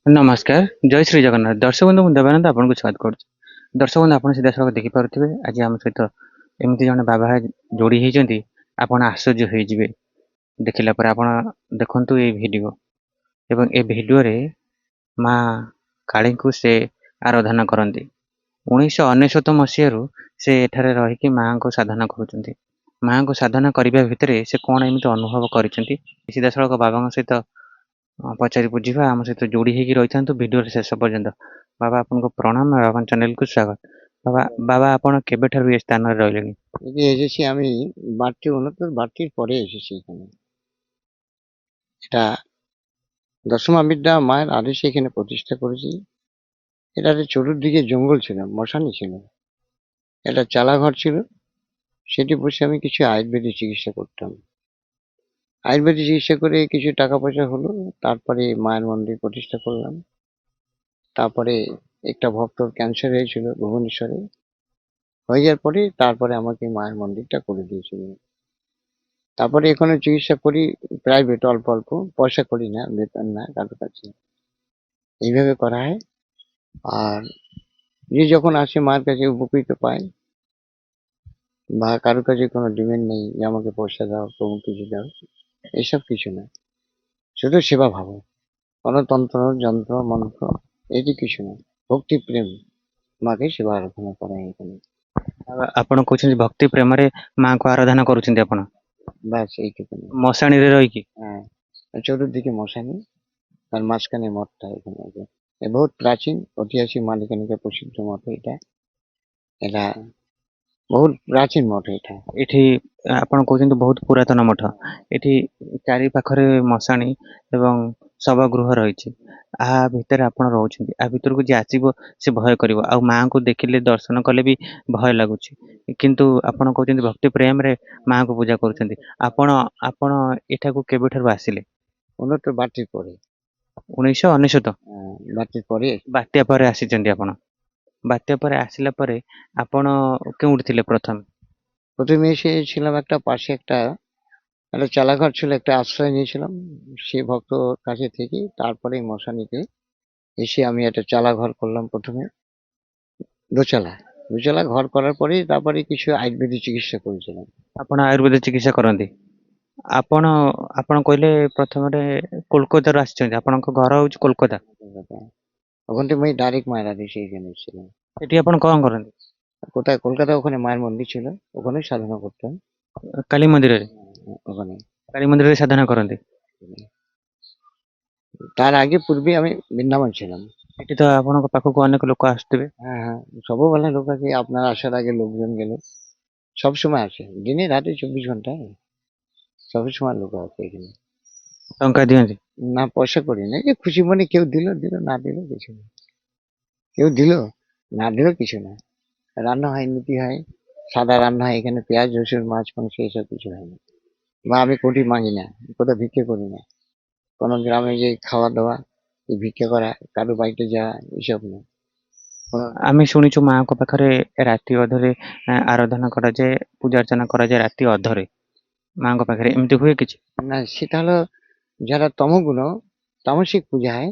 नमस्कार, जय श्री जगन्नाथ। दर्शक बंधु ମୁଁ ଦେବାନନ୍ଦ ଆପଣଙ୍କୁ ସ୍ୱାଗତ କରୁଛି। ଦର୍ଶକ ବନ୍ଧୁ ଆପଣ ସିଧାସଳଖ ଦେଖିପାରୁଥିବେ ଆଜି ଆମ ସହିତ ଏମିତି ଜଣେ ବାବା ଯୋଡ଼ି ହେଇଛନ୍ତି ଆପଣ ଆଶ୍ଚର୍ଯ୍ୟ ହେଇଯିବେ। ଦେଖିଲା ପରେ ଆପଣ ଦେଖନ୍ତୁ ଏଇ ଭିଡିଓ ଏବଂ ଏ ଭିଡିଓରେ ମା କାଳୀଙ୍କୁ ସେ ଆରାଧନା କରନ୍ତି। 1999 ମସିହାରୁ ସେ ଏଠାରେ ରହିକି ମାଙ୍କୁ ସାଧନା କରୁଛନ୍ତି। ମାଙ୍କୁ ସାଧନା କରିବା ଭିତରେ ସେ କଣ ଏମିତି ଅନୁଭବ କରିଛନ୍ତି ସିଧାସଳଖ ବାବାଙ୍କ ସହିତ ପଚାରି ବୁଝିବା। ଆମ ସହିତ ଯୋଡ଼ି ହେଇକି ରହିଥାନ୍ତୁ ଭିଡିଓର ଶେଷ ପର୍ଯ୍ୟନ୍ତ। ବାବା ଆପଣଙ୍କୁ ପ୍ରଣାମ ଆଉ ଆପଣ ଚ୍ୟାନେଲକୁ ସ୍ୱାଗତ। ବାବା ଆପଣ କେବେଠାରୁ ଏ ସ୍ଥାନରେ ରହିଲେଣି? এই যে এসেছি আমি 69 পরে এসেছি এখানে। এটা দশমা বিদ্যা মায়ের আদেশে এখানে প্রতিষ্ঠা করেছি। এটাতে চতুর্দিকে জঙ্গল ছিল, মশানি ছিল, একটা চালাঘর ছিল, সেটি বসে আমি কিছু আয়ুর্বেদিক চিকিৎসা করতাম। আয়ুর্বেদিক চিকিৎসা করে কিছু টাকা পয়সা হলো, তারপরে মায়ের মন্দির প্রতিষ্ঠা করলাম। তারপরে একটা ভক্তর ক্যান্সার হয়েছিল ভুবনেশ্বরে, হয়ে যাওয়ার পরে তারপরে আমাকে মায়ের মন্দিরটা করে দিয়েছিল। তারপরে এখানে চিকিৎসা করি প্রাইভেট, অল্প অল্প, পয়সা করি না, বেতন না কারোর কাছে, এইভাবে করা হয়। আর যে যখন আসে মায়ের কাছে উপকৃত পায়, বা কারোর কাছে কোনো ডিমান্ড নেই যে আমাকে পয়সা দাও, কোনো কিছু দাও, এসব কিছু না, শুধু সেবা ভাব, কোনো তন্ত্র যন্ত্র মন্ত্র এটি কিছু না, ভক্তি প্রেম, মাকে সেবা আরাধনা করা হয় এখানে। ଆପଣ କହୁଛନ୍ତି ଭକ୍ତି ପ୍ରେମରେ ମାଙ୍କୁ ଆରାଧନା କରୁଛନ୍ତି ଆପଣ ব্যাস এইটুকুনি। ମଶାଣିରେ ରହିକି? হ্যাঁ, চতুর্দিকে মশানি, তার মাঝখানে মঠটা এখানে আছে। এ বহুত প্রাচীন ঐতিহাসিক মালিকানিকা প্রসিদ্ধ মঠ এটা। এটা ବହୁତ ପ୍ରାଚୀନ ମଠ ଏଇଟା। ଏଠି ଆପଣ କହୁଛନ୍ତି ବହୁତ ପୁରାତନ ମଠ। ଏଠି ଚାରି ପାଖରେ ମଶାଣି ଏବଂ ଶବଗୃହ ରହିଛି। ଆ ଭିତରେ ଆପଣ ରହୁଛନ୍ତି। ଆ ଭିତରକୁ ଯିଏ ଆସିବ ସେ ଭୟ କରିବ। ଆଉ ମାଙ୍କୁ ଦେଖିଲେ ଦର୍ଶନ କଲେ ବି ଭୟ ଲାଗୁଛି। କିନ୍ତୁ ଆପଣ କହୁଛନ୍ତି ଭକ୍ତି ପ୍ରେମରେ ମାଙ୍କୁ ପୂଜା କରୁଛନ୍ତି। ଆପଣ ଆପଣ ଏଠାକୁ କେବେଠାରୁ ଆସିଲେ? 69 ପରେ। 1999? 32 ପରେ। ବାତ୍ୟା ପରେ ଆସିଛନ୍ତି ଆପଣ? বাত্যা পরে আসিলা পরে ଆପଣ কেউଠି ଥିଲେ প্রথমে? প্রথমে এসেছিলাম একটা পাশে একটা একটা চালাঘর ছিল, একটা আশ্রয় নিয়েছিলাম সে ভক্ত কাছে থেকে। তারপরে মশানিতে এসে আমি একটা চালাঘর করলাম প্রথমে, দোচালা। দোচালা ঘর করার পরে তারপরে কিছু আয়ুর্বেদিক চিকিৎসা করেছিলাম। ଆପଣ ଆୟୁର୍ବେଦ ଚିକିତ୍ସା କରନ୍ତି? ଆପଣ ଆପଣ କହିଲେ ପ୍ରଥମରେ କୋଲକାତାରୁ ଆସିଛନ୍ତି। ଆପଣଙ୍କ ଘର ହଉଛି କୋଲକାତା। ওখান থেকে আমি ডাইরেক্ট মায়ের আদেশে এখানে এসেছিলাম। সেটি আপনি কଣ କରନ୍ତି? কোথায়? কলকাতা, ওখানে মায়ের মন্দির ছিল, ওখানে সাধনা করতাম। କାଳୀ ମନ୍ଦିରରେ? ওখানে। କାଳୀ ମନ୍ଦିରରେ ସାଧନା କରନ୍ତି? তার আগে পূর্বে আমি বৃন্দাবন ছিলাম। এটি তো ଆପଣଙ୍କ ପାଖକୁ ଅନେକ ଲୋକ ଆସୁଥିବେ? হ্যাঁ হ্যাঁ, ସବୁବେଳେ লোক আছে। আপনার আসার আগে লোকজন গেল, সবসময় আসে, দিনে রাতে 24 ঘন্টায় সবসময় লোক আছে এখানে। ଟଙ୍କା ଦିଅନ୍ତି? না পয়সা করি না, যে খুশি মনে কেউ দিল দিল, না দিল কিছু না। কেউ দিল না দিল কিছু না। রান্না হয়, নীতি হয়, সাদা রান্না হয় এখানে, পেঁয়াজ রসুন মাছ মাংস এসব কিছু হয় না। বা আমি কোটি মাগি না, কোথাও ভিক্ষে করি না। কোনো গ্রামে যে খাওয়া দাওয়া, এই ভিক্ষা করা, কারো বাড়িতে যাওয়া, এসব না। ଆମେ ଶୁଣିଛୁ ମାଙ୍କ ପାଖରେ ରାତି ଅଧରେ ଆରାଧନା କରାଯାଏ, ପୂଜା ଅର୍ଚ୍ଚନା କରାଯାଏ ରାତି ଅଧରେ ମାଙ୍କ ପାଖରେ। ଏମିତି ହୁଏ କିଛି? না, সেটা হলো যারা তমগুণ, তামসিক পূজা হয়,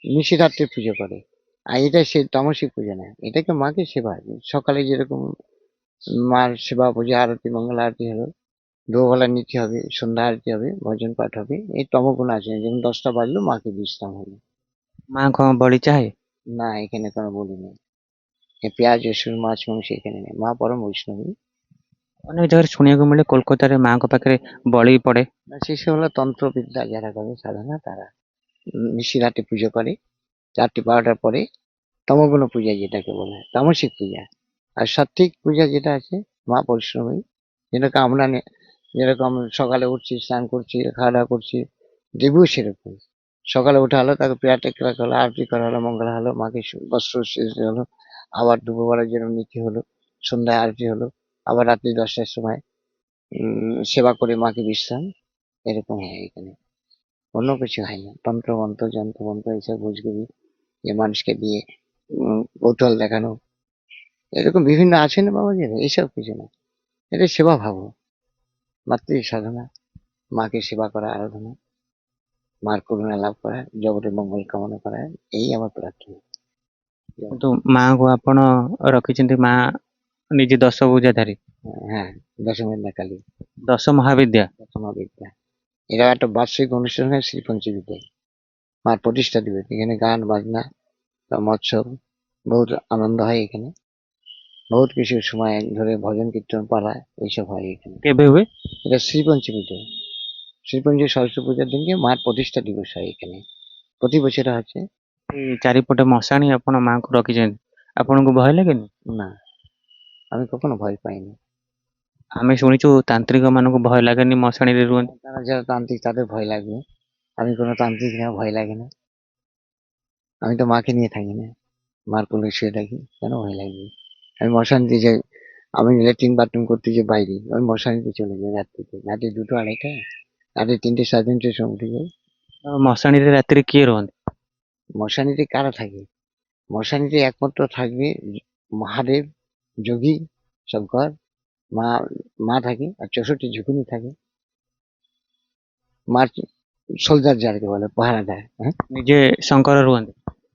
নিশিরাত্রে পুজো করে। আর এটা সে তামসিক পূজা না, এটাকে মাকে সেবা। সকালে যেরকম মার সেবা পূজা, আরতি মঙ্গল আরতি হলো, দুবেলা নীতি হবে, সন্ধ্যা আরতি হবে, ভজন পাঠ হবে, এই তমগুণ আছে। যেমন 10টা বাজলো মাকে বিশ্রাম হলো। মা କଣ বଳି চাহে? না, এখানে কোনো বলি নেই। পেঁয়াজ রসুন মাছ মাংস এখানে নেই, মা পরম বৈষ্ণবী। ଅନେକ ଜାଗାରେ ଶୁଣିବାକୁ ମିଳେ କୋଲକାତାରେ ମାଙ୍କ ପାଖରେ ବଳି ପଡେ। শেষে হলো তন্ত্রবিদ্যা যারা করে সাধনা, তারা নিশিরাতে পুজো করে 4টে 12টার পরে। তমগুণ পূজা যেটাকে বলা হয়, তামসিক পূজা। আর সাত্ত্বিক পূজা যেটা আছে, মা পরিশ্রমী। যেটাকে আমরা যেরকম সকালে উঠছি, স্নান করছি, খাওয়া দাওয়া করছি, দেবীও সেরকম। সকালে উঠা হলো, তাকে প্রেয়ার টেক রাখা হলো, আরতি করা হলো, মঙ্গল হলো, মাকে বস্ত্র শেষ হলো, আবার দুপুরবেলা যেরকম নীতি হলো, সন্ধ্যায় আরতি হলো, আবার রাত্রি 10টার সময় সেবা করে মাকে বিশ্রাম। এরকম হয় এখানে, অন্য কিছু হয় না। তন্ত্রমন্ত্র যন্ত্রমন্ত্র এইসব বুঝগুবি, যে মানুষকে দিয়ে কৌতূহল দেখানো, এরকম বিভিন্ন আছে না বাবাজি, এইসব কিছু না। এটা সেবা ভাব, মাতৃ সাধনা, মাকে সেবা করা, আরাধনা, মার করুণা লাভ করা, জগতের মঙ্গল কামনা করা, এই আমার প্রার্থনা। କିନ୍ତୁ ମାଙ୍କୁ ଆପଣ ରଖିଛନ୍ତି ମା ନିଜେ ଦଶ ଭୁଜାଧାରୀ, হ্যাঁ, দশমের কালী, ଦଶ মহাবিদ্যা। দশমা বিদ্যা। এরা একটা বার্ষিক অনুষ্ঠান হয় শ্রী পঞ্চবিদ্যায়, মার প্রতিষ্ঠা দিবস। এখানে গান বাজনা বা মৎসব, বহুত আনন্দ হয় এখানে। বহুত কিছু সময় ধরে ভজন কীর্তন পালা এইসব হয় এখানে। କେବେ ହୁଏ? এটা শ্রীপঞ্চমীতে, শ্রীপঞ্চমী সরস্বতী পূজার দিনকে মার প্রতিষ্ঠা দিবস হয় এখানে, প্রতি বছর হচ্ছে। এই ଚାରିପଟେ ମଶାଣି ଆପଣ ମାଙ୍କୁ ରଖିଛନ୍ତି, ଆପଣଙ୍କୁ ଭୟ ଲାଗେନି? না, আমি কখনো ভয় পাইনি। ଆମେ ଶୁଣିଛୁ ତାନ୍ତ୍ରିକ ମାନଙ୍କୁ ଭୟ ଲାଗେନି ମଶାଣିରେ ରୁହନ୍ତି। তারা যারা তান্ত্রিক তাদের ভয় লাগবে, আমি কোনো তান্ত্রিক না, ভয় লাগে না। আমি তো মাকে নিয়ে থাকি না, মার কোলে শুয়ে থাকি, কেন ভয় লাগবে? আমি মশানিতে যাই, আমি ল্যাট্রিন বাথরুম করতে যে বাইরে, আমি মশানিতে চলে যাই রাত্রিতে, রাতে 2টো 2:30টা, রাতে 3টে 3:30টার সময় উঠে যাই। ମଶାଣିରେ ରାତିରେ କିଏ ରୁହନ୍ତି? মশানিতে কারা থাকে? মশানিতে একমাত্র থাকবে মহাদেব, যোগী, শঙ্কর, মা, মা থাকে, আর 64 ঝুঁকুনি থাকে। মার সোলজার যাকে বলে, পাহারাদার। হ্যাঁ, ନିଜେ ଶଙ୍କର ରୁହନ୍ତି।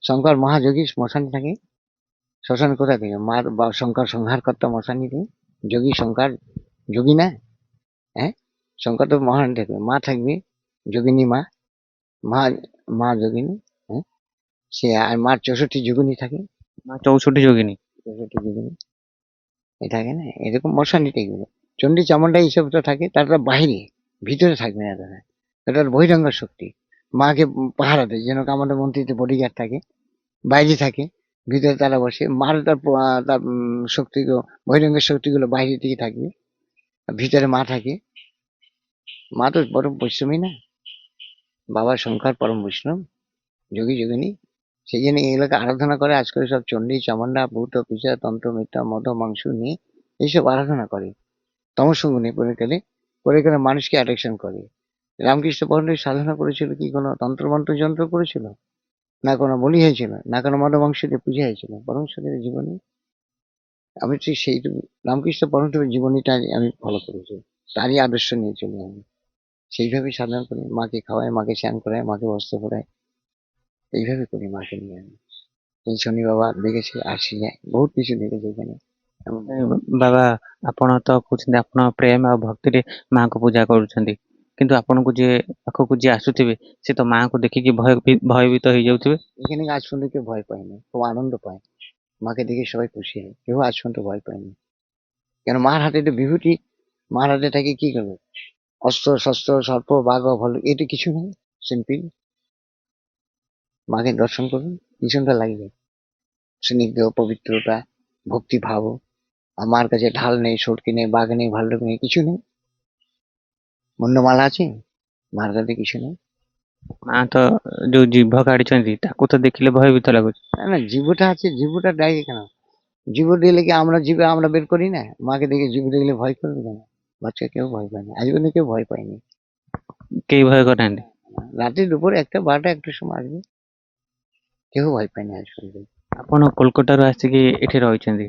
শঙ্কর মহাযোগী শ্মশানে থাকে। শ্মশান কোথা থেকে? মার বা শঙ্কর সংহারকর্তা মশানিতে, যোগী শঙ্কর, যোগী না? হ্যাঁ, শঙ্কর তো মহান থাকবে, মা থাকবে যোগিনী মা, মা, মা যোগিনী। হ্যাঁ, সে আর মার 64 যুগিনী থাকে, মা 64 যোগিনী। 64 যুগিনী এ থাকে না, এরকম মশানিতে এগুলো। চণ্ডী চামুন্ডা এইসব তো থাকে, তারা বাইরে, ভিতরে থাকবে না তারা, এটা বহিরঙ্গ শক্তি। মাকে পাহারা দেয়, যেন আমাদের মন্ত্রীতে বডিগার্ড থাকে, বাইরে থাকে, ভিতরে তারা বসে। মার তার তার শক্তিগুলো, বহিরঙ্গের শক্তিগুলো বাইরে দিকে থাকবে, আর ভিতরে মা থাকে। মা তো পরম পরিশ্রমী না, বাবা শঙ্কর পরম বৈষ্ণব, যোগী যোগিনী। সেই জন্য এগুলোকে আরাধনা করে। আজকাল সব চণ্ডী চামুন্ডা ভূত পিশাচ তন্ত্র মিথ্যা মদ মাংস নিয়ে এইসব আরাধনা করে, তমসগুণে করে করে মানুষকে অ্যাট্রাকশন করে। রামকৃষ্ণ পরমহংস সাধনা করেছিল কি কোনো তন্ত্রমন্ত্র যন্ত্র করেছিল? না কোনো বলি হয়েছিল, না কোনো মদ মাংস দিয়ে পূজা হয়েছিল। পরমহংসদের জীবনী, আমি ঠিক সেইটুকু রামকৃষ্ণ পরমহংসের জীবনীটা আমি ফলো করেছি, তারই আদর্শ নিয়ে চলি আমি। সেইভাবেই সাধনা করি, মাকে খাওয়াই, মাকে স্নান করাই, মাকে বস্ত্র পরাই, এইভাবে করি মাকে নিয়ে আমি। এই শনি বাবা দেখেছি, আসি যায়, বহুত কিছু দেখেছি এখানে। ଏ ବାବା, ଆପଣ ତ କହୁଛନ୍ତି ଆପଣ ପ୍ରେମ ଆଉ ଭକ୍ତିରେ ମାଙ୍କୁ ପୂଜା କରୁଛନ୍ତି, କିନ୍ତୁ ଆପଣଙ୍କୁ ଯିଏ ପାଖକୁ ଯିଏ ଆସୁଥିବେ ସେ ତ ମାଙ୍କୁ ଦେଖିକି ଭୟଭୀତ ହେଇଯାଉଥିବେ। এখানে আজ পর্যন্ত কেউ ভয় পায়নি, খুব আনন্দ পায়, মাকে দেখে সবাই খুশি হয়, কেউ আজ পর্যন্ত ভয় পায়নি। কেন? মার হাতে তো বিভূতি, মার হাতে থাকে কি করবে? অস্ত্র শস্ত্র সর্প বাঘ ভাল্লুক, এটা কিছু নেই, সিম্পল। মাকে দর্শন করুন, কি সুন্দর লাগবে, স্নিগ্ধ পবিত্রতা, ভক্তি ভাব। আর মার কাছে ঢাল নেই, সটকি নেই, বাঘ নেই, ভাল্লুক নেই, কিছু নেই। মুন্ডমালা আছে, মার কাছে কিছু নেই। ମା ତ ଯୋଉ ଜିଭ କାଢିଛନ୍ତି ତାକୁ ତ ଦେଖିଲେ ଭୟଭୀତ ଲାଗୁଛି। না না, জীবটা আছে, জীবটা ডাইরে কেন? জীব দিলে কি আমরা জীবে আমরা বের করি না? মাকে দেখে জীব দেখলে ভয় করবে কেন? বাচ্চা কেউ ভয় পায় না, আজ পর্যন্ত কেউ ভয় পায়নি। କେହି ଭୟ କରିନାହାନ୍ତି। রাতে দুপুরে 1টা 12টা 1টার সময় আসবে, কেউ ভয় পায়নি আজ পর্যন্ত। ଆପଣ କୋଲକାତାରୁ ଆସିକି ଏଠି ରହିଛନ୍ତି,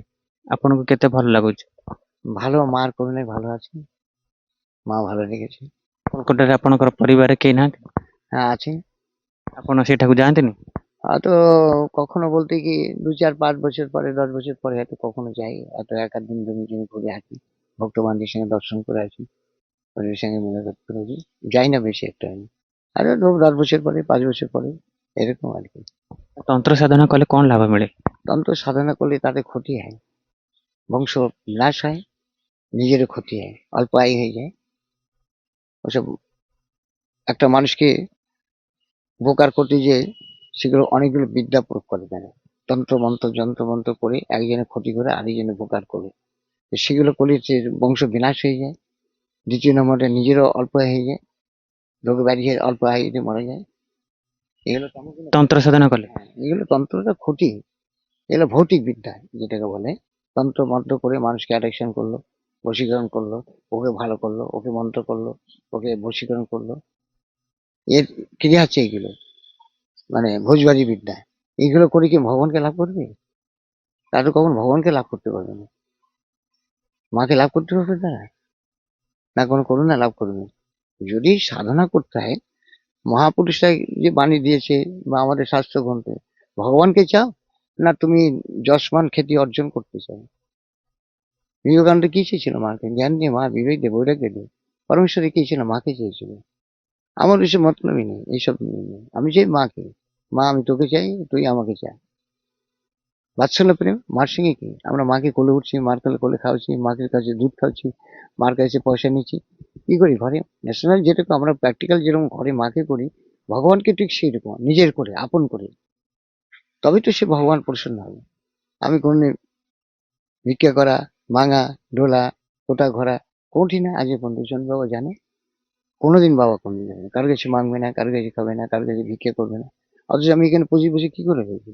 ଆପଣଙ୍କୁ କେତେ ଭଲ ଲାଗୁଛି? ভালো, মার করুণায় ভালো আছে, মা ভালো রেখেছে। କୋଲକାତାରେ ଆପଣଙ୍କର ପରିବାରରେ କେହି ନାହାନ୍ତି? হ্যাঁ আছে। ଆପଣ সেଠାକୁ ଯାଆନ୍ତିନି? হয়তো কখনো বলতে কি 2, 4, 5 বছর পরে, 10 বছর পরে হয়তো কখনো যাই, হয়তো 1 আধ দিন জমি জমি ঘুরে আসি, ভক্তবানদের সঙ্গে দর্শন করে আসি, ওদের সঙ্গে মেলাঘাট করে আসি। যাই না বেশি একটা আমি, আর 10 বছর পরে, 5 বছর পরে, এরকম আর কি। তন্ত্র সাধনা কলে କଣ ଲାଭ ମିଳେ? তন্ত্র সাধনা করলে তাদের ক্ষতি হয়, বংশ নাশ হয়, নিজেরও ক্ষতি হয়, অল্প আয় হয়ে যায়। ওসব একটা মানুষকে উপকার করতে যে সেগুলো অনেকগুলো বিদ্যা প্রয়োগ করে তারা, তন্ত্র মন্ত্র যন্ত্র মন্ত্র করে একজনের ক্ষতি করে আরেকজনের উপকার করে। তো সেগুলো করলে সে বংশ বিনাশ হয়ে যায়। দ্বিতীয় নম্বরে নিজেরও অল্প আয় হয়ে যায়, রোগ ব্যাধি অল্প আয়ুতে মারা যায়। এগুলো তেমন কোনো তন্ত্র সাধনা কলে এগুলো তন্ত্রটা ক্ষতি, এগুলো ভৌতিক বিদ্যা যেটাকে বলে। তন্ত্র মন্ত্র করে মানুষকে অ্যাট্রাকশন করলো, বশীকরণ করলো, ওকে ভালো করলো, ওকে মন্ত্র করলো, ওকে বশীকরণ করলো, এর ক্রিয়া হচ্ছে এগুলো, মানে ভোজবাজি বিদ্যা। এইগুলো করে কি ভগবানকে লাভ করবে? তারা তো কখন ভগবানকে লাভ করতে পারবে না, মাকে লাভ করতে পারবে তারা, না কোনো করুণা লাভ করবে। যদি সাধনা করতে হয় মহাপুরুষরা যে বাণী দিয়েছে বা আমাদের শাস্ত্র গ্রন্থে, ভগবানকে চাও না তুমি যশমান খ্যাতি অর্জন করতে চাও? বিবেকানন্দ কি চেয়েছিল মাকে? জ্ঞান দিয়ে মা, বিবেক দিয়ে, বৈরাগ্য দিয়ে। পরমেশ্বরে কি ছিল? মাকে চেয়েছিল। আমার এসব মতলবই নেই, এইসব নেই। আমি চাই মাকে। মা আমি তোকে চাই, তুই আমাকে চা। বাৎসল্য প্রেম মার সঙ্গে কি? আমরা মাকে কোলে উঠছি, মার কোলে কোলে খাওয়াচ্ছি, মাকে কাছে দুধ খাওয়াচ্ছি, মার কাছে পয়সা নিচ্ছি। কি করি ঘরে? ন্যাশনাল যেরকম আমরা প্র্যাকটিক্যাল যেরকম ঘরে মাকে করি, ভগবানকে ঠিক সেই রকম নিজের করে, আপন করে। তবে তো সে ভগবান প্রসন্ন হবে। আমি কোনদিন ভিক্ষা করা, ভাঙা, ঢোলা, কোটা ঘোরা কোনটি না আজ পর্যন্ত জন বাবা জানে? কোনোদিন বাবা কোনদিন যাবে না। কারোর কাছে মাংবে না, কারোর কাছে খাবে না, কারোর কাছে ভিক্ষা করবে না। অথচ আমি এখানে পুষি পুষি কি করে রয়েছি?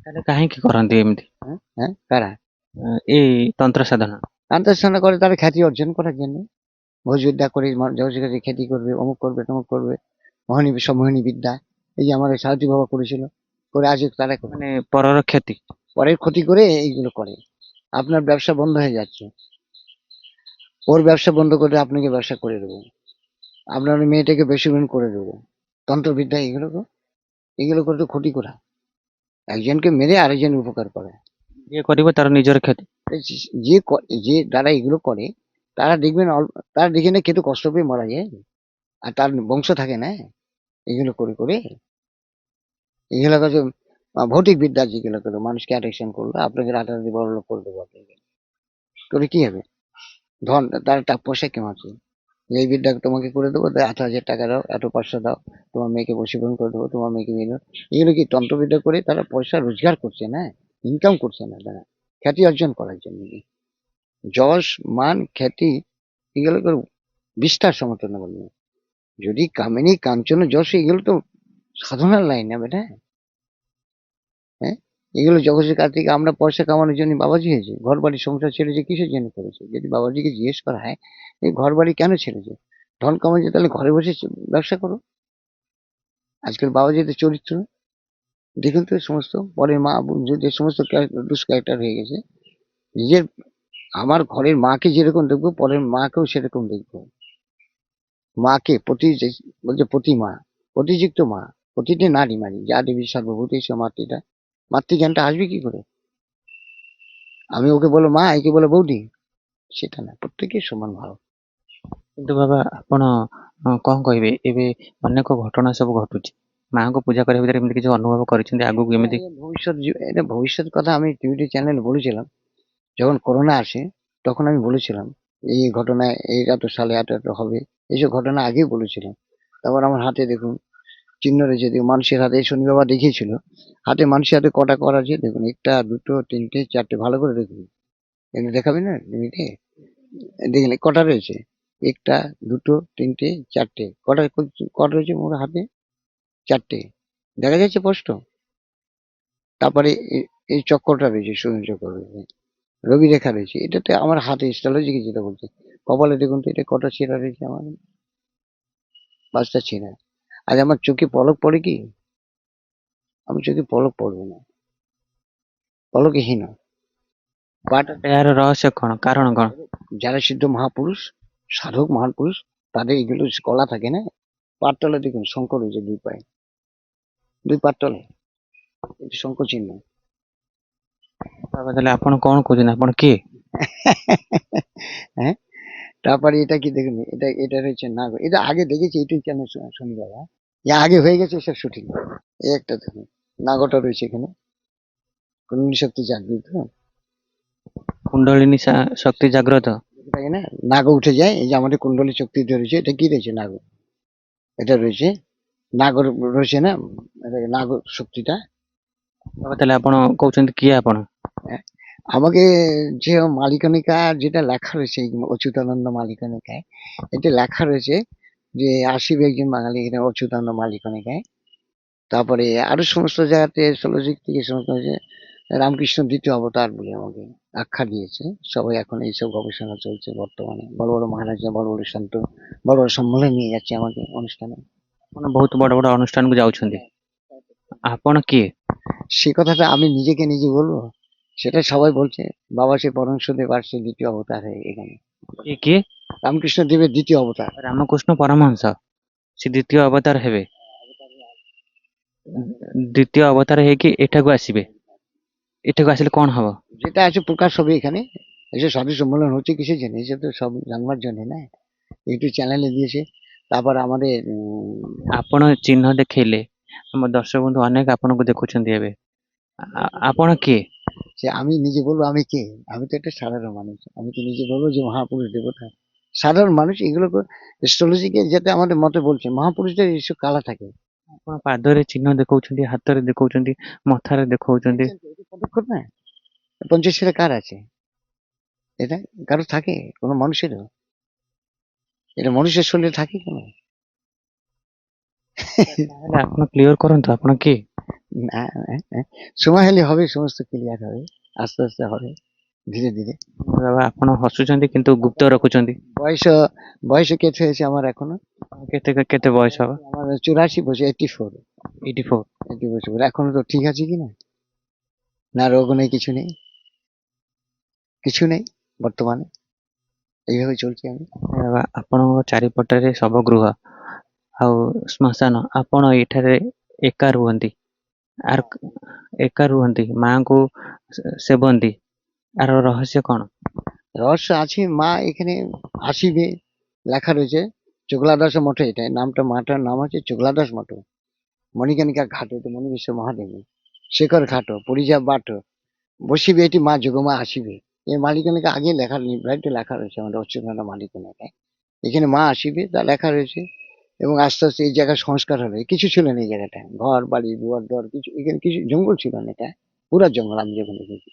ତାହେଲେ କାହିଁକି କରନ୍ତି ଏମିତି হ্যাঁ হ্যাঁ কারা? ଏଇ তন্ত্র সাধনা? আন্তঃস্থানা করে তারা খ্যাতি অর্জন করার জন্য। ভোজবিদ্যা করে জগতের কাছে খ্যাতি করবে, অমুক করবে, তমুক করবে। মোহিনী সম্মোহিনী বিদ্যা, এই যে আমাদের সারথী বাবা করেছিল, করে আজ তারা করে। ମାନେ ପରର କ୍ଷତି। পরের ক্ষতি করে এইগুলো করে। আপনার ব্যবসা বন্ধ হয়ে যাচ্ছে, ওর ব্যবসা বন্ধ করে আপনাকে ব্যবসা করে দেবো, আপনার ওই মেয়েটাকে বেশি গুণ করে দেবো। তন্ত্রবিদ্যা এগুলো করে তো ক্ষতি করা, একজনকে মেরে আরেকজনের উপকার করা। ଯିଏ କରିବ ତାର ନିଜର କ୍ଷତି। এই যে যারা এগুলো করে, তারা দেখবেন তারা দেখে না খেতে কষ্ট পেয়ে মারা যায়, আর তার বংশ থাকে না। এগুলো করে করে এগুলো কাছে ভৌতিক বিদ্যা যেগুলো করে মানুষকে অ্যাট্রাকশন করলো, আপনাকে রাতারাতি বড় লোক করে দেবো আপনাকে। করে কি হবে? ধন তার পয়সা কেমাচ্ছে, এই বিদ্যা তোমাকে করে দেবো, 8,000 টাকা দাও, এত 500 দাও, তোমার মেয়েকে বশীকরণ করে দেবো, তোমার মেয়েকে মেয়ে দেবো। এগুলো কি তন্ত্রবিদ্যা করে তারা পয়সা রোজগার করছে না, ইনকাম করছে না তারা, খ্যাতি অর্জন করার জন্য। যশ মান খ্যাতি এগুলো করে বিস্তার সমর্থন বলবে। যদি কামিনী কাঞ্চন যশ এগুলো তো সাধনার লাইন না বেটা। হ্যাঁ, এগুলো জগতের কাছ থেকে আমরা পয়সা কামানোর জন্য বাবাজি হয়েছে, ঘর বাড়ি সংসার ছেড়েছে কিসের জন্য করেছে? যদি বাবাজিকে জিজ্ঞেস করা হয় এই ঘর বাড়ি কেন ছেড়েছে, ধন কামাচ্ছে, তাহলে ঘরে বসে ব্যবসা করো। আজকাল বাবাজিদের চরিত্র দেখুন তো, সমস্ত পরের মা বোন যে সমস্ত ক্যারেক্টার হয়ে গেছে। নিজের আমার ঘরের মাকে যেরকম দেখবো, পরের মাকেও সেরকম দেখবো। মাকে বলছে প্রতিমা, প্রতিযুক্ত মা, প্রতিটি নারী মারি, যা দেবী সর্বভূতেষু মাতৃটা, মাতৃজ্ঞানটা আসবে কি করে? আমি ওকে বলো মা, একে বলো বৌদি, সেটা না, প্রত্যেকে সমান ভাব। କିନ୍ତୁ ବାବା ଆପଣ କଣ କହିବେ ଏବେ ଅନେକ ଘଟଣା ସବୁ ଘଟୁଛି, ମାଙ୍କୁ ପୂଜା କରିବା ଭିତରେ ଏମିତି କିଛି ଅନୁଭବ କରିଛନ୍ତି ଆଗକୁ ଏମିତି? এটা ভবিষ্যৎ কথা আমি টিভিটি চ্যানেলে বলেছিলাম, যখন করোনা আসে তখন আমি বলেছিলাম এই ঘটনা এই এত সালে এত এত হবে, এইসব ঘটনা আগেই বলেছিলাম। তারপর আমার হাতে দেখুন চিহ্ন রয়েছে, দেখুন মানুষের হাতে, শনি বাবা দেখিয়েছিল হাতে, মানুষের হাতে কটা করা আছে দেখুন, একটা দুটো তিনটে চারটে, ভালো করে দেখুন, এগুলো দেখাবি না লিমিটে, দেখুন কটা রয়েছে, একটা দুটো তিনটে চারটে, কটা কটা রয়েছে মোর হাতে? চারটে, দেখা যাচ্ছে স্পষ্ট। তারপরে এই চক্করটা রয়েছে, শনি চক্কর রয়েছে, রবি রেখা রয়েছে, এটাতে আমার হাতে স্ট্যালজিকে যেটা বলছে। কপালে দেখুন তো এটা কটা ছেঁড়া রয়েছে আমার? 5টা ছেঁড়া। আজ আমার চোখে পলক পড়ে কি? আমি চোখে পলক পড়বে না, পলকে হীন। বাট ଏହାର ରହସ୍ୟ କଣ, କାରଣ କଣ? যারা সিদ্ধ মহাপুরুষ, সাধক মহাপুরুষ, তাদের এগুলো কলা থাকে না। পাটতলা দেখুন শঙ্খ রয়েছে দুই পায়ে, দুই পাটতলে শঙ্খ চিহ্ন। ବାବା ତାହେଲେ ଆପଣ କଣ କହୁଛନ୍ତି, ଆପଣ କିଏ? হ্যাঁ, তারপরে এটা কি দেখুন, এটা রয়েছে নাগ, এটা আগে দেখেছি ইউটিউব চ্যানেল শনি বাবা, যা আগে হয়ে গেছে এসব শুটিং। এই একটা দেখুন নাগটা রয়েছে এখানে, কুণ্ডলী শক্তি জাগৃত, কুণ্ডলিনী শক্তি জাগ্রত। থাকে না, নাগ উঠে যায়, এই যে আমাদের কুণ্ডলী শক্তি রয়েছে, এটা কি রয়েছে? নাগ, এটা রয়েছে নাগ রয়েছে না, নাগ শক্তিটা। ବାବା ତାହେଲେ ଆପଣ କହୁଛନ୍ତି କିଏ ଆପଣ? হ্যাঁ, আমাকে যে মালিকানিকা যেটা লেখা রয়েছে এই অচ্যুতানন্দ মালিকানিকায়, এটা লেখা রয়েছে যে আসিবে একজন বাঙালি, এখানে অচ্যুতানন্দ মালিকানিকায়। তারপরে আরো সমস্ত জায়গাতে ষোলজিক থেকে সমস্ত হয়েছে, রামকৃষ্ণ দ্বিতীয় অবতার বলে আমাকে আখ্যা দিয়েছে। সবাই এখন এইসব গবেষণা চলছে বর্তমানে, বড় বড় মহারাজা, বড় বড় সন্ত, বড় বড় সম্মেলন নিয়ে যাচ্ছে আমাকে অনুষ্ঠানে। ଆପଣ ବହୁତ ବଡ ବଡ ଅନୁଷ୍ଠାନକୁ ଯାଉଛନ୍ତି, ଆପଣ କିଏ? সে কথাটা আমি নিজেকে নিজে বলবো? সেটা সবাই বলছে, বাবা সে পরমহংসদেব আর সে দ্বিতীয় অবতার হয়ে এখানে, କିଏ କିଏ? রামকৃষ্ণ দেবের দ্বিতীয় অবতার। ରାମକୃଷ୍ଣ ପରମହଂସ। ସେ ଦ୍ୱିତୀୟ ଅବତାର ହେବେ। ଦ୍ୱିତୀୟ ଅବତାର ହେଇକି ଏଠାକୁ আসিবে। এটাକୁ আসলে কোন হব? যেটা আছে প্রকাশ হবে এখানে। এসে সাধু সম্মেলন হচ্ছে কিসের জন্য? এসব তো সব জানবার জন্য না। ইউটিউব চ্যানেলে দিয়েছে। তারপর আমাদের ଆପଣ ଚିହ୍ନ ଦେଖେଇଲେ ଆମ ଦର୍ଶକ ବନ୍ଧୁ ଅନେକ ଆପଣଙ୍କୁ ଦେଖୁଛନ୍ତି ଏବେ। ଆପଣ କିଏ? সে আমি নিজে বলবো আমি কে? আমি তো একটা সাধারণ মানুষ। আমি তো নিজে বলবো যে মহাপুরুষ দেবতা। সাধারণ মানুষ এগুলো এস্ট্রোলজিকে যেটা আমাদের মতে বলছে মহাপুরুষদের এইসব কালা থাকে। ଆପଣ ପାଦରେ ଚିହ୍ନ ଦେଖଉଛନ୍ତି, ହାତରେ ଦେଖଉଛନ୍ତି, ମଥାରେ ଦେଖଉଛନ୍ତି। দেখছেন তো, এটা পদক্ষেপ না? পঞ্চাশের কার আছে? এটা কারো থাকে? কোনো মানুষেরও? এটা মানুষের শরীরে থাকে কোনো? তাহলে ଆପଣ ক্লিୟର କରନ୍ତୁ ଆପଣ କିଏ? না, সময় হলে হবে, সমস্ত ক্লিয়ার হবে। আস্তে আস্তে হবে, ধীরে ধীরে। ବାବା ଆପଣ ହସୁଛନ୍ତି କିନ୍ତୁ ଗୁପ୍ତ ରଖୁଛନ୍ତି। বয়স বয়স কেটে হয়েছে আমার এখনো। କେତେ କେତେ ବୟସ ହବ? আমার 84 বছর, 84 84। 80 বছর। এখনো তো ঠিক আছে কিনা? না রোগ নেই, কিছু নেই, কিছু নেই বর্তমানে। এইভাবে চলছি আমি। ବାବା ଆପଣଙ୍କ ଚାରିପଟରେ ଶବଗୃହ ଆଉ ଶ୍ମଶାନ, ଆପଣ ଏଠାରେ ଏକା ରୁହନ୍ତି। ଆର ଏକା ରୁହନ୍ତି, ମାଙ୍କୁ ସେବନ୍ତି। ଆର ରହସ୍ୟ କଣ? রহস্য আছে, মা এখানে আসিবে লেখা রয়েছে। চোগলাদাস মঠে, এটা নামটা, মাটার নাম হচ্ছে চোগলাদাস মঠ। মণিকানিকা ঘাট, এটা মণিবিশ্ব মহাদেব। শেখর ঘাট, পরিজা বাট, বসিবে এটি মা যোগমা আসিবে। এই মালিকানাকে আগে লেখা লিব্রাইটে লেখা রয়েছে আমাদের অচ্যুতানন্দ মালিকানাকে। এখানে মা আসিবে তা লেখা রয়েছে। এবং আস্তে আস্তে এই জায়গায় সংস্কার হবে। কিছু ছিল না এই জায়গাটা, ঘর বাড়ি দুয়ার দর কিছু, এখানে কিছু জঙ্গল ছিল না, এটা পুরা জঙ্গল। আমি যখন দেখেছি,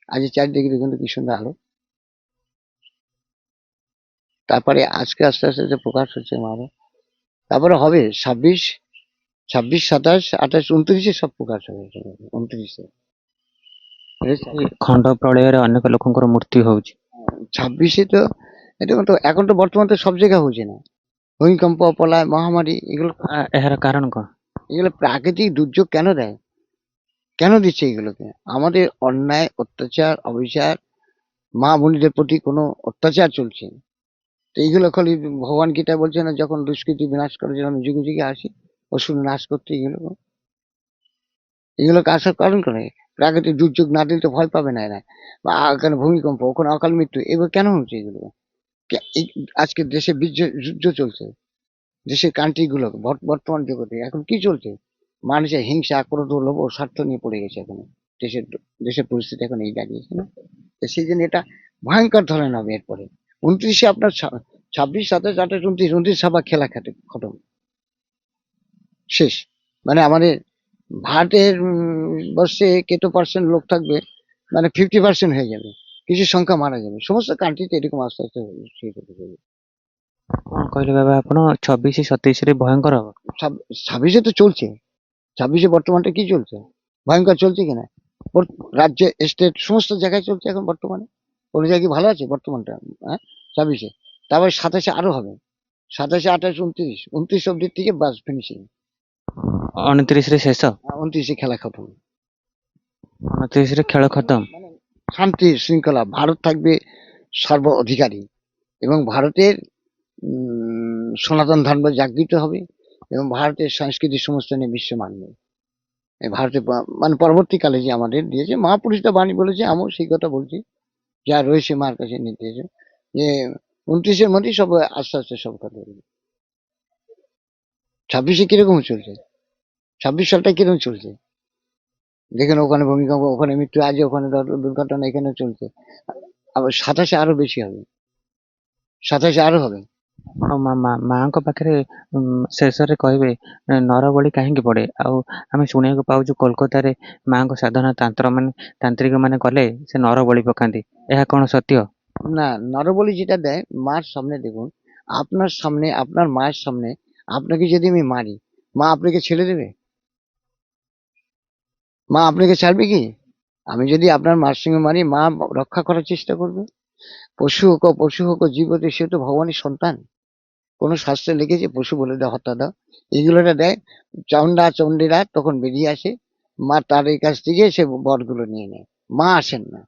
আজ চারদিকে দেখুন তো কি সুন্দর আলো। তারপরে আজকে আস্তে আস্তে যে প্রকাশ হচ্ছে মারও, তারপরে হবে 26, 27, 28, 29 সব প্রকাশ হবে। 29 ଖଣ୍ଡ ପ୍ରଳୟରେ ଅନେକ ଲୋକଙ୍କର ମୃତ୍ୟୁ ହଉଛି। 26 তো এটা তো এখন তো বর্তমান তো সব জায়গায় হচ্ছে না। ভূমিকম্প, প্রলয়, মহামারী, এগুলো ଏହାର କାରଣ କଣ? এগুলো প্রাকৃতিক দুর্যোগ কেন দেয়? কেন দিচ্ছে এগুলোকে? আমাদের অন্যায়, অত্যাচার, অবিচার, মা বোনদের প্রতি কোনো অত্যাচার চলছে। তো এইগুলো খালি ভগবান গীতা বলছে না, যখন দুষ্কৃতি বিনাশ করার জন্য আমি যুগে যুগে আসি অসুর নাশ করতে। এগুলোকে আসার কারণ করে প্রাকৃতিক দুর্যোগ না দিলে তো ভয় পাবে না এরা। বা ওখানে ভূমিকম্প, ওখানে অকাল মৃত্যু, এগুলো কেন হচ্ছে? এগুলো আজকে দেশে যুদ্ধ চলছে, দেশের কান্ট্রি গুলো বর্তমান জগতে এখন কি চলছে? মানুষের হিংসা, ক্রোধ, লোভ, স্বার্থ নিয়ে পড়ে গেছে এখন। দেশের দেশের পরিস্থিতি এখন এই দাঁড়িয়েছে না। তো সেই জন্য এটা ভয়ঙ্কর ধরনের হবে এরপরে। 29 আপনার 26, 27, 28, 29 সবার খেলা খাটে খতম, শেষ। মানে আমাদের ভারতের বর্ষে কত পার্সেন্ট লোক থাকবে, মানে 50% হয়ে যাবে, কিছু সংখ্যা মারা যাবে। সমস্ত কান্ট্রিতে এরকম আস্তে আস্তে ঠিক হতে যাবে। କଣ କହିଲେ ବାବା ଆପଣ? 26, 27ରେ ভয়ঙ্কর হব? 26-এ তো চলছে। 26-এ বর্তমানটা কি চলছে? ভয়ঙ্কর চলছে কিনা? রাজ্যে, স্টেট, সমস্ত জায়গায় চলছে এখন বর্তমানে। কোনো জায়গায় কি ভালো আছে বর্তমানটা? হ্যাঁ, 26-এ। তারপরে 27-এ আরো হবে। 27, 28, 29, 29 অব্দির থেকে বাস ফিনিশিং। 29ରେ ଶେଷ? 29-এ খেলা খতম। 29ରେ ଖେଳ খতম। মানে শান্তি শৃঙ্খলা, ভারত থাকবে সর্ব অধিকারী, এবং ভারতের সনাতন ধর্ম জাগৃত হবে, এবং ভারতের সংস্কৃতি সমস্ত নিয়ে বিশ্ব মানবে। ভারতে মানে পরবর্তীকালে যে আমাদের দিয়েছে মহাপুরুষরা বাণী বলেছে, আমিও সেই কথা বলছি, যা রয়েছে মার কাছে নির্দেশ, যে 29-এর মধ্যেই সব আস্তে আস্তে সব কথা বলবে। 26-এ কিরকম চলছে? 26 সালটা কিরকম চলছে দেখেন। ওখানে ভূমিকম্প, ওখানে মৃত্যু, আজ ওখানে দুর্ঘটনা, এখানে চলছে। আবার 27-এ আরো বেশি হবে, 27-এ আরো হবে। ଆଉ ମାଙ୍କ ପାଖରେ ଶେଷରେ କହିବେ ନରବଳି କାହିଁକି ପଡେ? ଆଉ ଆମେ ଶୁଣିବାକୁ ପାଉଛୁ କୋଲକାତାରେ ମାଙ୍କ ସାଧନା ତାନ୍ତ୍ରିକ ମାନେ କଲେ ସେ ନରବଳି ପକାନ୍ତି, ଏହା କଣ ସତ୍ୟ? না, নরবলি যেটা দেয় মার সামনে, দেখুন আপনার সামনে, আপনার মায়ের সামনে আপনাকে যদি আমি মারি, মা আপনাকে ছেড়ে দেবে? মা আপনাকে ছাড়বে কি? আমি যদি আপনার মার সঙ্গে মারি, মা রক্ষা করার চেষ্টা করবে। পশু হোক জীব হোক, সে তো ভগবানের সন্তান। কোন শাস্ত্রে লিখেছে পশু বলে দাও, হত্যা দাও, এইগুলোটা দেয় চণ্ডীরা তখন বেরিয়ে আসে, মা তার এই কাছ থেকে সে বরগুলো নিয়ে নেয়। মা আসেন না,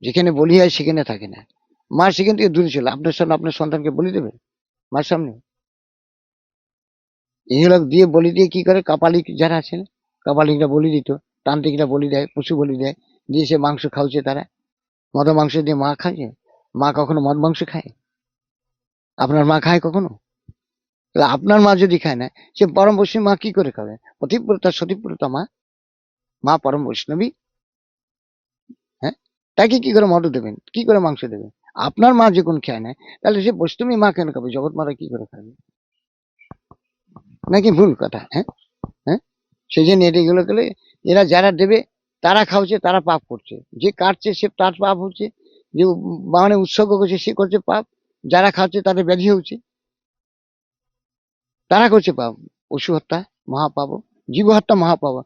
যেখানে বলি হয় সেখানে থাকে না। মা সেখান থেকে দূরে চলে। আপনার সামনে আপনার সন্তানকে বলি দেবে মার সামনে? এইগুলো দিয়ে বলি দিয়ে কি করে, কাপালিক যারা আছেন কাপালিকরা বলি দিত, তান্ত্রিকরা বলি দেয়, পশু বলি দেয়, দিয়ে সে মাংস খাওয়াছে তারা। মদ মাংস দিয়ে মা খাচ্ছে? মা কখনো মদ মাংস খায়? আপনার মা খায় কখনো? তাহলে আপনার মা যদি খায় না, সে পরম বৈষ্ণবী মা কি করে খাবে? পতিব্রতা সতীব্রতা মা, মা পরম বৈষ্ণবী, হ্যাঁ, তাকে কি করে মদ দেবেন, কি করে মাংস দেবেন? আপনার মা যখন খায় না, তাহলে সে বৈষ্ণবী মা কেন খাবে? জগৎ মারা কি করে খাবে? নাকি ভুল কথা? হ্যাঁ, হ্যাঁ, সেই জন্য এগুলো গেলে এরা যারা দেবে তারা খাওয়াচ্ছে, তারা পাপ করছে। যে কাটছে সে তার পাপ হচ্ছে, যে মানে উৎসর্গ করছে সে করছে পাপ, যারা খাচ্ছে তাদের ব্যাধি হচ্ছে, তারা করছে পাপ। পশু হত্যা মহাপাপ, জীব হত্যা মহাপাপ।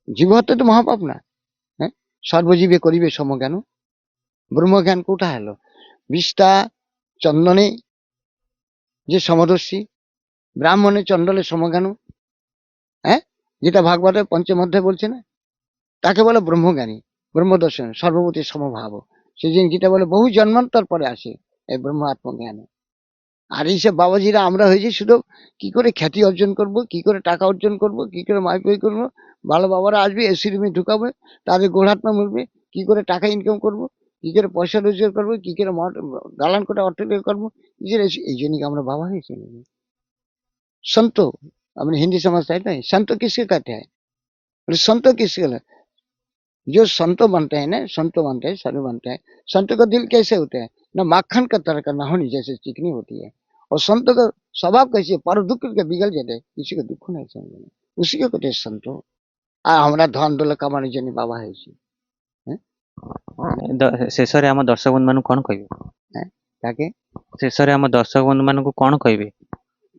জীব হত্যা তো মহাপাপ না? হ্যাঁ, সর্বজীবে করিবে সমজ্ঞান, ব্রহ্মজ্ঞান কোথা হলো? বিষ্টা চন্দনে যে সমদর্শী, ব্রাহ্মণে চন্ডলে সমজ্ঞান, হ্যাঁ, যেটা ভাগবতের পঞ্চম অধ্যায় বলছে না, তাকে বলে ব্রহ্মজ্ঞানী, ব্রহ্মদর্শন, সর্বভূতে সমভাব। সেই জন্য যেটা বলে বহু জন্মান্তর পরে আসে এই ব্রহ্ম আত্মজ্ঞানে। আর এইসব বাবাজিরা আমরা হয়েছি শুধু কি করে খ্যাতি অর্জন করব, কি করে টাকা অর্জন করব, কি করে মাইপই করবো, ভালো বাবারা আসবে এসি রুমে ঢুকাবে, তাদের গোড়হাত পা মুড়বে, কি করে টাকা ইনকাম করব, কি করে পয়সা রোজগার করবো, কি করে দালান করে অট্টালিকা করবো, এই জন্যই আমরা বাবা হয়েছি। संत, अपने हिंदी समझता है नहीं? संत किसके कहते हैं? बोले संत किसके कहते हैं? जो संत बनते हैं ना, संत बनते हैं, साधु बनते हैं, संत का दिल कैसे होता है? ना माखन का तरह का, ना होनी जैसे चिकनी होती है। और संत का स्वभाव कैसे है? पर दुख के बिगड़ जाते हैं, किसी का दुख नहीं समझे, उसी को कहते हैं संत। আর আমরা ধন দৌলত কামানোর জন্য বাবা হয়েছি। হ্যাঁ, ଶେଷରେ ଆମ ଦର୍ଶକ ବନ୍ଧୁମାନଙ୍କୁ କ'ଣ କହିବେ? হ্যাঁ, তাকে ଶେଷରେ ଆମ ଦର୍ଶକ ବନ୍ଧୁମାନଙ୍କୁ କ'ଣ କହିବେ?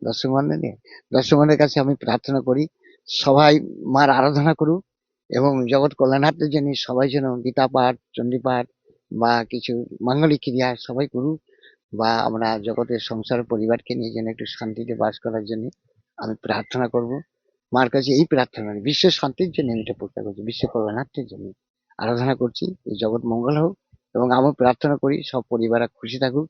দর্শক বন্ধনে দর্শক বন্ধুদের কাছে আমি প্রার্থনা করি, সবাই মার আরাধনা করুক এবং জগৎ কল্যাণার্থের জন্য সবাই যেন গীতা পাঠ, চণ্ডী পাঠ বা কিছু মাঙ্গলিক ক্রিয়া সবাই করুক, বা আমরা জগতের সংসার পরিবারকে নিয়ে যেন একটু শান্তিতে বাস করার জন্য আমি প্রার্থনা করব। মার কাছে এই প্রার্থনা করি, বিশ্বের শান্তির জন্য আমি এটা প্রত্যাশা করছি, বিশ্ব কল্যাণার্থের জন্য আরাধনা করছি, এই জগৎ মঙ্গল হোক। এবং আমি প্রার্থনা করি সব পরিবার খুশি থাকুক,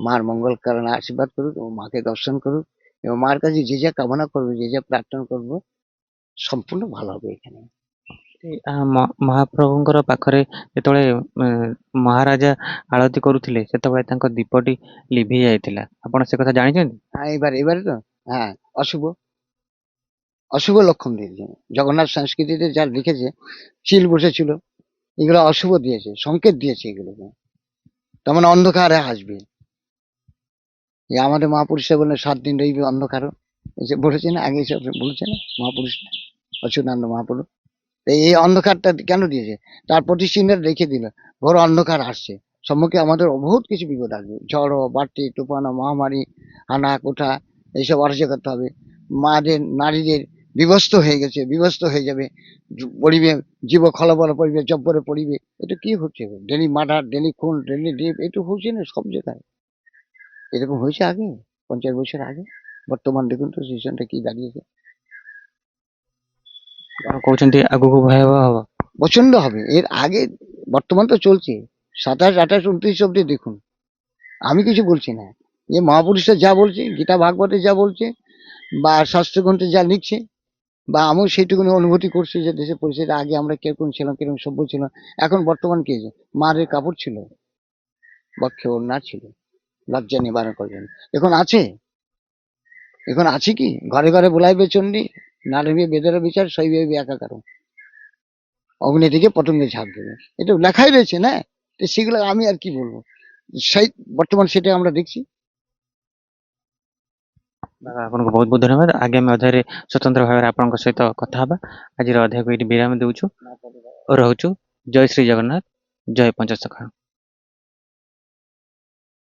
মার মঙ্গল কারণে আশীর্বাদ করুক এবং মাকে দর্শন করুক, এবং মার কাছে যে যা কামনা করবে, যে যা প্রার্থনা করবো, সম্পূর্ণ ভালো হবে এখানে। ମହାପ୍ରଭୁଙ୍କର ପାଖରେ ଯେତେବେଳେ ମହାରାଜା ଆଳତୀ କରୁଥିଲେ ସେତେବେଳେ ତାଙ୍କ ଦୀପଟି ଲିଭି ଯାଇଥିଲା, ଆପଣ ସେ କଥା ଜାଣିଛନ୍ତି? হ্যাঁ, এবারে তো হ্যাঁ, অশুভ অশুভ লক্ষণ দিয়েছে জগন্নাথ সংস্কৃতিতে, যা লিখেছে চিল বসেছিল, এগুলো অশুভ দিয়েছে, সংকেত দিয়েছে এগুলোকে, তেমন অন্ধকারে আসবে। এই আমাদের মহাপুরুষরা বললেন 7 দিন রইবে অন্ধকার, এসে বলেছে না, আগে সব বলেছে না মহাপুরুষ, অচ্যুতানন্দ মহাপুরুষ। এই অন্ধকারটা কেন দিয়েছে? তার প্রতিচিহ্ন রেখে দিল, ঘোর অন্ধকার আসছে, সম্মুখে আমাদের বহুত কিছু বিপদ আসবে, ঝড় বাড়তি, তুফান, মহামারী, হানা কোঠা, এইসব অরাজকতা হবে। মাদের নারীদের বিবস্ত হয়ে গেছে, বিবস্ত হয়ে যাবে, পড়িবে জীব খলবল পড়িবে, জব্বরে পড়িবে। এটা কি হচ্ছে? ডেলি মার্ডার, ডেলি খুন, ডেলি রেপ, এটা হচ্ছে না সব জায়গায়। এরকম হয়েছে আগে 50 বছর আগে, বর্তমান দেখুন তো সিচুয়েশনটা কি দাঁড়িয়েছে। ଆପଣ କହୁଛନ୍ତି ଆଗକୁ ଭୟାବହ ହବ? প্রচন্ড হবে। এর আগে বর্তমান তো চলছে, 27, 28, 29 অব্দি দেখুন, আমি কিছু বলছি না, যে মহাপুরুষরা যা বলছে, গীতা ভাগবতে যা বলছে বা শাস্ত্রগ্রন্থে যা লিখছে, বা আমিও সেইটুকুনি অনুভূতি করছি যে দেশের পরিস্থিতি আগে আমরা কিরকম ছিলাম, কিরকম সভ্য ছিলাম, এখন বর্তমান কি হয়েছে, মারের কাপড় ছিল, বক্ষে ওড়না ছিল, লজ্জা নিবারণ করবেন, এখন আছে? এখন আছে কি? ঘরে ঘরে বোলাইবে চণ্ডী, নারীবে বেদের বিচার, শৈবে একাকার, অগ্নি থেকে পতঙ্গে ঝাঁপ দেবে, এটা লেখাই রয়েছে না। তো সেগুলো আমি আর কি বলবো, সেই বর্তমান সেটা আমরা দেখছি। ବାବା ଆପଣଙ୍କୁ ବହୁତ ବହୁତ ଧନ୍ୟବାଦ। ଆଗାମୀ ଅଧ୍ୟାୟରେ ସ୍ୱତନ୍ତ୍ର ଭାବରେ ଆପଣଙ୍କ ସହିତ କଥା ହେବା। ଆଜିର ଅଧ୍ୟାୟକୁ ଏଇଠି ବିରାମ ଦେଉଛୁ ଓ ରହୁଛୁ। ଜୟ ଶ୍ରୀ ଜଗନ୍ନାଥ, ଜୟ ପଞ୍ଚସଖା।